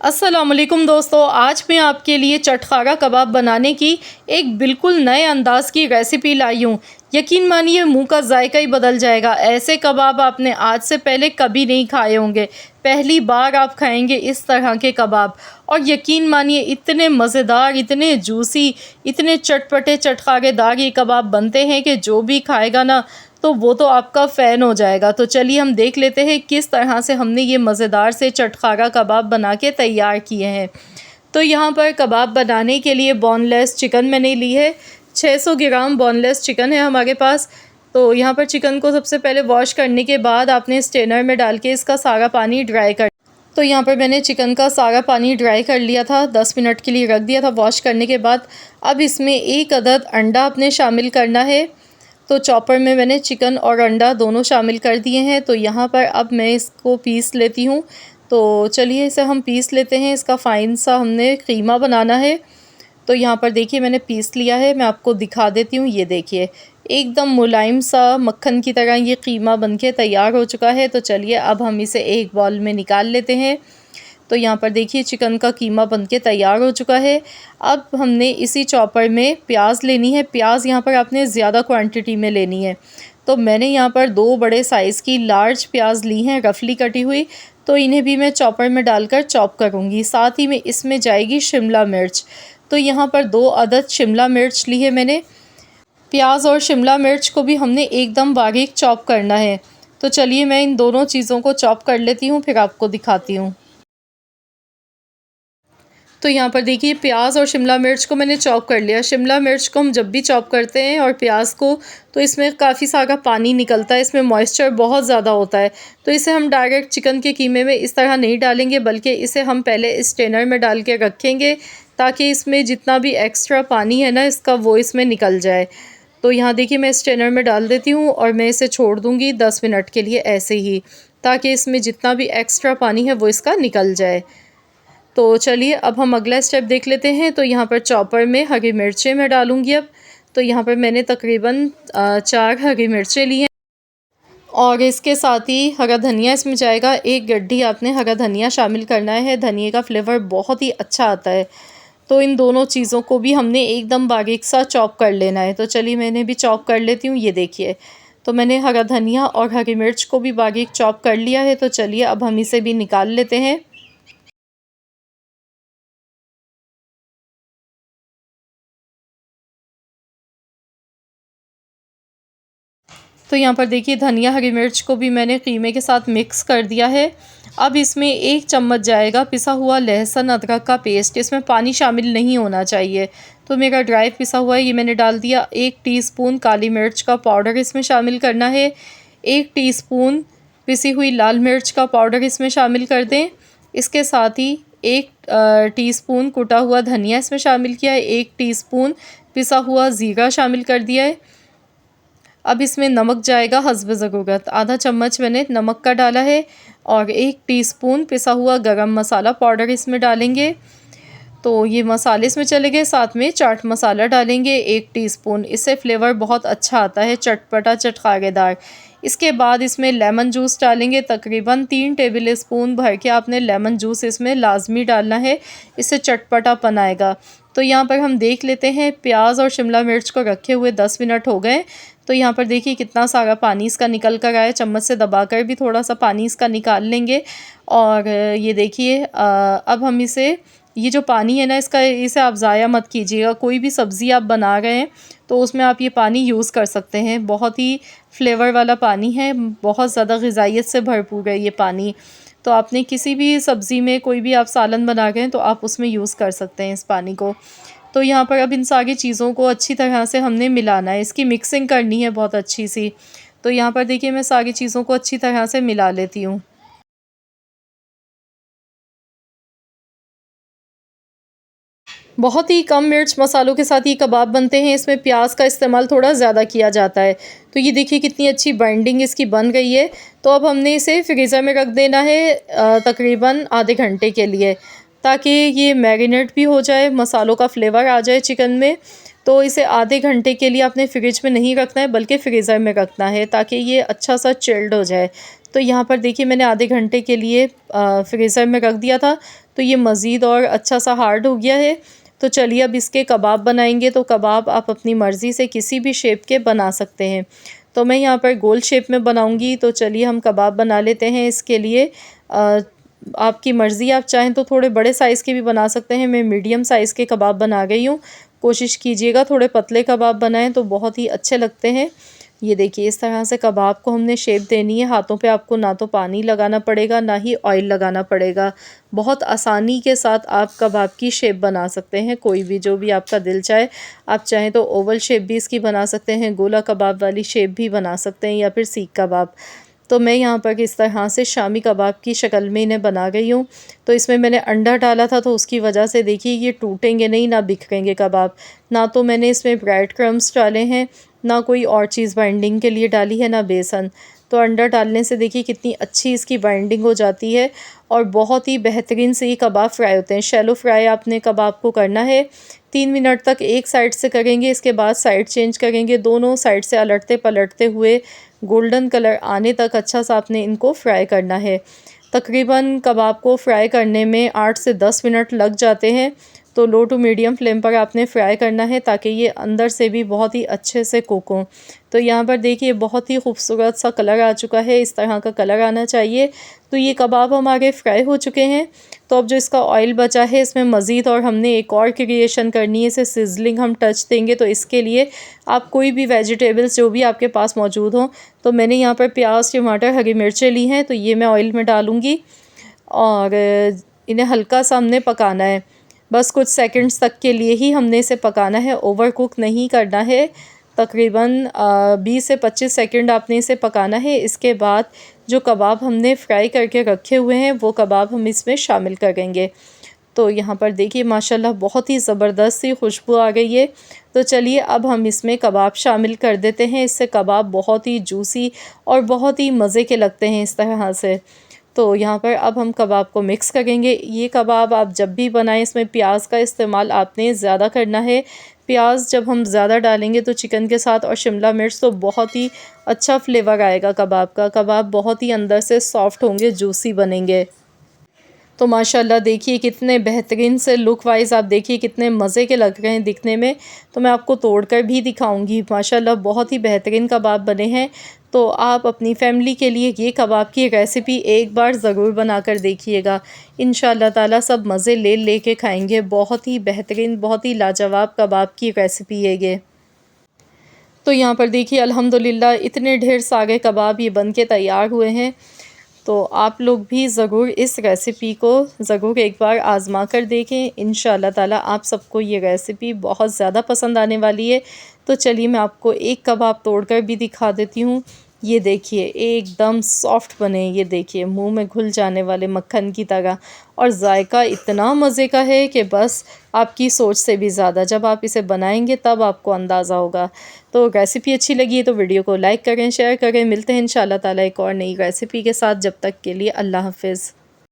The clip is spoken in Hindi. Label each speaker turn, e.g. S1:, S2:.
S1: अस्सलामुअलैकुम दोस्तों, आज मैं आपके लिए चटखारा कबाब बनाने की एक बिल्कुल नए अंदाज़ की रेसिपी लाई हूँ। यकीन मानिए मुंह का जायका ही बदल जाएगा। ऐसे कबाब आपने आज से पहले कभी नहीं खाए होंगे। पहली बार आप खाएंगे इस तरह के कबाब। और यकीन मानिए इतने मज़ेदार, इतने जूसी, इतने चटपटे चटखारेदार ये कबाब बनते हैं कि जो भी खाएगा ना तो वो तो आपका फ़ैन हो जाएगा। तो चलिए हम देख लेते हैं किस तरह से हमने ये मज़ेदार से चटखारा कबाब बना के तैयार किए हैं। तो यहाँ पर कबाब बनाने के लिए बोनलेस चिकन मैंने ली है। 600 ग्राम बोनलेस चिकन है हमारे पास। तो यहाँ पर चिकन को सबसे पहले वॉश करने के बाद आपने स्ट्रेनर में डाल के इसका सारा पानी ड्राई कर। तो यहाँ पर मैंने चिकन का सारा पानी ड्राई कर लिया था, 10 मिनट के लिए रख दिया था वॉश करने के बाद। अब इसमें 1 अदद अंडा आपने शामिल करना है। तो चॉपर में मैंने चिकन और अंडा दोनों शामिल कर दिए हैं। तो यहाँ पर अब मैं इसको पीस लेती हूँ। तो चलिए इसे हम पीस लेते हैं। इसका फ़ाइन सा हमने कीमा बनाना है। तो यहाँ पर देखिए मैंने पीस लिया है, मैं आपको दिखा देती हूँ। ये देखिए एकदम मुलायम सा मक्खन की तरह ये कीमा बनके तैयार हो चुका है। तो चलिए अब हम इसे एक बाउल में निकाल लेते हैं। तो यहाँ पर देखिए चिकन का कीमा बनके तैयार हो चुका है। अब हमने इसी चॉपर में प्याज लेनी है। प्याज यहाँ पर आपने ज़्यादा क्वांटिटी में लेनी है। तो मैंने यहाँ पर 2 बड़े साइज़ की लार्ज प्याज ली हैं, रफली कटी हुई। तो इन्हें भी मैं चॉपर में डालकर चॉप करूँगी। साथ ही में इसमें जाएगी शिमला मिर्च। तो यहाँ पर 2 अदद शिमला मिर्च ली है मैंने। प्याज और शिमला मिर्च को भी हमने एकदम बारीक चॉप करना है। तो चलिए मैं इन दोनों चीज़ों को चॉप कर लेती हूँ, फिर आपको दिखाती हूँ। तो यहाँ पर देखिए प्याज और शिमला मिर्च को मैंने चॉप कर लिया। शिमला मिर्च को हम जब भी चॉप करते हैं और प्याज को, तो इसमें काफ़ी सारा पानी निकलता है, इसमें मॉइस्चर बहुत ज़्यादा होता है। तो इसे हम डायरेक्ट चिकन के कीमे में इस तरह नहीं डालेंगे, बल्कि इसे हम पहले स्ट्रेनर में डाल के रखेंगे ताकि इसमें जितना भी एक्स्ट्रा पानी है ना इसका, वो इसमें निकल जाए। तो यहाँ देखिए मैं स्ट्रेनर में डाल देती हूँ और मैं इसे छोड़ दूँगी 10 मिनट के लिए ऐसे ही, ताकि इसमें जितना भी एक्स्ट्रा पानी है वो इसका निकल जाए। तो चलिए अब हम अगला स्टेप देख लेते हैं। तो यहाँ पर चॉपर में हरी मिर्चें मैं डालूँगी अब। तो यहाँ पर मैंने तकरीबन 4 हरी मिर्चें ली हैं और इसके साथ ही हरा धनिया इसमें जाएगा। 1 गड्ढी आपने हरा धनिया शामिल करना है। धनिया का फ्लेवर बहुत ही अच्छा आता है। तो इन दोनों चीज़ों को भी हमने एकदम बारीक सा चॉप कर लेना है। तो चलिए मैंने भी चॉप कर लेती हूँ। ये देखिए तो मैंने हरा धनिया और हरी मिर्च को भी बारीक चॉप कर लिया है। तो चलिए अब हम इसे भी निकाल लेते हैं। तो यहाँ पर देखिए धनिया हरी मिर्च को भी मैंने कीमे के साथ मिक्स कर दिया है। अब इसमें 1 चम्मच जाएगा पिसा हुआ लहसुन अदरक का पेस्ट। इसमें पानी शामिल नहीं होना चाहिए। तो मेरा ड्राई पिसा हुआ है, ये मैंने डाल दिया। 1 टीस्पून काली मिर्च का पाउडर इसमें शामिल करना है। 1 टीस्पून पिसी हुई लाल मिर्च का पाउडर इसमें शामिल कर दें। इसके साथ ही 1 टीस्पून कुटा हुआ धनिया इसमें शामिल किया है। 1 टीस्पून पिसा हुआ ज़ीरा शामिल कर दिया है। अब इसमें नमक जाएगा हस्ब ज़रूरत। आधा चम्मच मैंने नमक का डाला है और 1 टीस्पून पिसा हुआ गरम मसाला पाउडर इसमें डालेंगे। तो ये मसाले इसमें चले गए। साथ में चाट मसाला डालेंगे 1 टीस्पून। इससे फ्लेवर बहुत अच्छा आता है, चटपटा चटखारेदार। इसके बाद इसमें लेमन जूस डालेंगे। तकरीबन 3 टेबल स्पून भर के आपने लेमन जूस इसमें लाजमी डालना है, इससे चटपटापन आएगा। तो यहाँ पर हम देख लेते हैं, प्याज और शिमला मिर्च को रखे हुए 10 मिनट हो गए। तो यहाँ पर देखिए कितना सारा पानी इसका निकल कर आया। चम्मच से दबाकर भी थोड़ा सा पानी इसका निकाल लेंगे। और ये देखिए अब हम इसे, ये जो पानी है ना इसका, इसे आप ज़ाया मत कीजिएगा। कोई भी सब्ज़ी आप बना रहे हैं तो उसमें आप ये पानी यूज़ कर सकते हैं। बहुत ही फ्लेवर वाला पानी है, बहुत ज़्यादा ग़िज़ाइयत से भरपूर है ये पानी। तो आपने किसी भी सब्ज़ी में, कोई भी आप सालन बना रहे हैं तो आप उसमें यूज़ कर सकते हैं इस पानी को। तो यहाँ पर अब इन सारी चीज़ों को अच्छी तरह से हमने मिलाना है, इसकी मिक्सिंग करनी है बहुत अच्छी सी। तो यहाँ पर देखिए मैं सारी चीज़ों को अच्छी तरह से मिला लेती हूँ। बहुत ही कम मिर्च मसालों के साथ ये कबाब बनते हैं। इसमें प्याज का इस्तेमाल थोड़ा ज़्यादा किया जाता है। तो ये देखिए कितनी अच्छी बाइंडिंग इसकी बन गई है। तो अब हमने इसे फ्रीज़र में रख देना है तकरीबन आधे घंटे के लिए, ताकि ये मैरिनेट भी हो जाए, मसालों का फ्लेवर आ जाए चिकन में। तो इसे आधे घंटे के लिए आपने फ्रिज में नहीं रखना है, बल्कि फ्रीज़र में रखना है, ताकि ये अच्छा सा चिल्ड हो जाए। तो यहाँ पर देखिए मैंने आधे घंटे के लिए फ्रीज़र में रख दिया था। तो ये मज़ीद और अच्छा सा हार्ड हो गया है। तो चलिए अब इसके कबाब बनाएंगे। तो कबाब आप अपनी मर्ज़ी से किसी भी शेप के बना सकते हैं। तो मैं यहाँ पर गोल शेप में बनाऊंगी। तो चलिए हम कबाब बना लेते हैं। इसके लिए आपकी मर्ज़ी, आप चाहें तो थोड़े बड़े साइज़ के भी बना सकते हैं। मैं मीडियम साइज़ के कबाब बना गई हूँ। कोशिश कीजिएगा थोड़े पतले कबाब बनाएं तो बहुत ही अच्छे लगते हैं। ये देखिए इस तरह से कबाब को हमने शेप देनी है। हाथों पे आपको ना तो पानी लगाना पड़ेगा ना ही ऑयल लगाना पड़ेगा। बहुत आसानी के साथ आप कबाब की शेप बना सकते हैं, कोई भी जो भी आपका दिल चाहे। आप चाहें तो ओवल शेप भी इसकी बना सकते हैं, गोला कबाब वाली शेप भी बना सकते हैं, या फिर सीख कबाब। तो मैं यहाँ पर इस तरह से शामी कबाब की शक्ल में इन्हें बना गई हूँ। तो इसमें मैंने अंडा डाला था, तो उसकी वजह से देखिए ये टूटेंगे नहीं, ना बिखरेंगे कबाब। ना तो मैंने इसमें ब्रेड क्रम्स डाले हैं, ना कोई और चीज़ बाइंडिंग के लिए डाली है, ना बेसन। तो अंडा डालने से देखिए कितनी अच्छी इसकी बाइंडिंग हो जाती है और बहुत ही बेहतरीन से ये कबाब फ्राई होते हैं। शैलो फ्राई आपने कबाब को करना है। 3 मिनट तक एक साइड से करेंगे, इसके बाद साइड चेंज करेंगे। दोनों साइड से अलटते पलटते हुए गोल्डन कलर आने तक अच्छा सा आपने इनको फ्राई करना है। तकरीबन कबाब को फ्राई करने में 8 से 10 मिनट लग जाते हैं। तो लो टू मीडियम फ्लेम पर आपने फ्राई करना है ताकि ये अंदर से भी बहुत ही अच्छे से कुक हों। तो यहाँ पर देखिए बहुत ही खूबसूरत सा कलर आ चुका है, इस तरह का कलर आना चाहिए। तो ये कबाब हमारे फ्राई हो चुके हैं। तो अब जो इसका ऑयल बचा है इसमें मज़ीद और हमने एक और क्रिएशन करनी है, इसे सिजलिंग हम टच देंगे। तो इसके लिए आप कोई भी वेजिटेबल्स जो भी आपके पास मौजूद हों, तो मैंने यहाँ पर प्याज, टमाटर, हरी मिर्चें ली हैं, तो ये मैं ऑयल में डालूँगी और इन्हें हल्का सा हमने पकाना है। बस कुछ सेकंड्स तक के लिए ही हमने इसे पकाना है, ओवर कुक नहीं करना है। तकरीबन 20 से 25 सेकंड आपने इसे पकाना है। इसके बाद जो कबाब हमने फ्राई करके रखे हुए हैं वो कबाब हम इसमें शामिल करेंगे। तो यहाँ पर देखिए माशाल्लाह बहुत ही ज़बरदस्त सी खुशबू आ गई है। तो चलिए अब हम इसमें कबाब शामिल कर देते हैं। इससे कबाब बहुत ही जूसी और बहुत ही मज़े के लगते हैं इस तरह से। तो यहाँ पर अब हम कबाब को मिक्स करेंगे। ये कबाब आप जब भी बनाएं इसमें प्याज का इस्तेमाल आपने ज़्यादा करना है। प्याज जब हम ज़्यादा डालेंगे तो चिकन के साथ और शिमला मिर्च, तो बहुत ही अच्छा फ्लेवर आएगा कबाब का। कबाब बहुत ही अंदर से सॉफ्ट होंगे, जूसी बनेंगे। तो माशाल्लाह देखिए कितने बेहतरीन से लुक वाइज़ आप देखिए कितने मज़े के लग रहे हैं दिखने में। तो मैं आपको तोड़कर भी दिखाऊंगी। माशाल्लाह बहुत ही बेहतरीन कबाब बने हैं। तो आप अपनी फैमिली के लिए ये कबाब की रेसिपी एक बार ज़रूर बनाकर देखिएगा। इंशाअल्लाह ताला सब मज़े ले के खाएंगे। बहुत ही बेहतरीन, बहुत ही लाजवाब कबाब की रेसिपी है ये। तो यहाँ पर देखिए अल्हम्दुलिल्लाह इतने ढेर सारे कबाब ये बन के तैयार हुए हैं। तो आप लोग भी ज़रूर इस रेसिपी को ज़रूर एक बार आज़मा कर देखें। इंशाअल्लाह ताला आप सबको ये रेसिपी बहुत ज़्यादा पसंद आने वाली है। तो चलिए मैं आपको एक कबाब तोड़कर भी दिखा देती हूँ। ये देखिए एकदम सॉफ्ट बने, ये देखिए मुंह में घुल जाने वाले मक्खन की तरह, और जायका इतना मज़े का है कि बस आपकी सोच से भी ज़्यादा। जब आप इसे बनाएंगे तब आपको अंदाज़ा होगा। तो रेसिपी अच्छी लगी है तो वीडियो को लाइक करें, शेयर करें। मिलते हैं इंशाअल्लाह ताला एक और नई रेसिपी के साथ। जब तक के लिए अल्लाह हाफ़िज़।